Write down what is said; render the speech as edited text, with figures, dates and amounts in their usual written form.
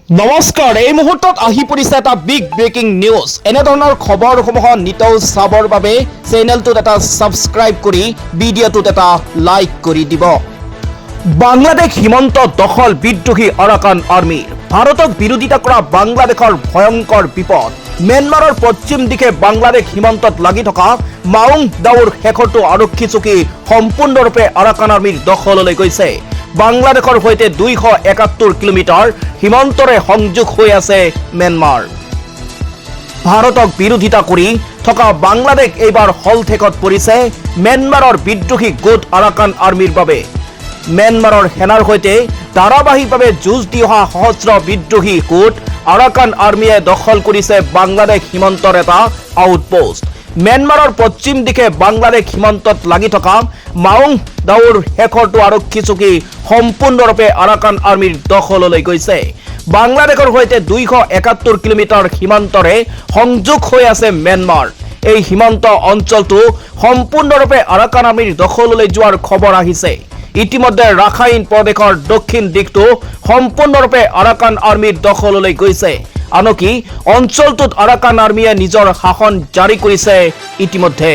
নমস্কাৰ, এই মুহূৰ্তত আহি পৰিছে এটা বিগ ব্ৰেকিং নিউজ। এনেধৰণৰ খবৰসমূহ নিতৌ চাবৰ বাবে চেনেলটোত এটা সাবস্ক্ৰাইব কৰি ভিডিঅ'টোত এটা লাইক কৰি দিব। বাংলাদেশ সীমান্ত দখল বিদ্ৰোহী আৰাকান আৰ্মি। ভাৰতক বিৰোধিতা কৰা বাংলাদেশৰ ভয়ংকৰ বিপদ। म्यानमाৰৰ পশ্চিম দিশে বাংলাদেশ সীমান্তত লাগি থকা মাউং দাউৰ শেষৰটো আৰক্ষী চকী সম্পূৰ্ণৰূপে আৰাকান আৰ্মিৰ দখললৈ গৈছে। বাংলাদেশৰ সৈতে 271 কিলোমিটাৰ সীমান্তৰে সংযোগ হৈ আছে म्यानमार। ভাৰতক বিৰোধিতা কৰি থকা বাংলাদেশ এইবাৰ হলঠেকত পৰিছে म्यानमाৰৰ বিদ্ৰোহী গোট আৰাকান আৰ্মিৰ বাবে। म्यानमाৰৰ সেনাৰ সৈতে ধাৰাবাহিকভাৱে যুঁজ দি অহা সহস্ৰ বিদ্ৰোহী গোট আৰাকান আৰ্মিয়ে দখল কৰিছে বাংলাদেশ সীমান্তৰ এটা আউটপোষ্ট। म्यानमाৰৰ পশ্চিম দিশে বাংলাদেশ সীমান্তত লাগি থকা মাউং দাউৰ শেষৰটো আৰক্ষী চকী সম্পূৰ্ণৰূপে আৰাকান আৰ্মিৰ দখললৈ গৈছে। বাংলাদেশৰ সৈতে 271 কিলোমিটাৰ সীমান্তৰে সংযোগ হৈ আছে म्यानमार। এই সীমান্ত অঞ্চলটো সম্পূৰ্ণৰূপে আৰাকান আৰ্মিৰ দখললৈ যোৱাৰ খবৰ আহিছে। ইতিমধ্যে ৰাখাইন প্ৰদেশৰ দক্ষিণ দিশটো সম্পূৰ্ণৰূপে আৰাকান আৰ্মিৰ দখললৈ গৈছে। আনকি অঞ্চলটোত আৰাকান আৰ্মিয়ে নিজৰ শাসন জাৰি কৰিছে ইতিমধ্যে।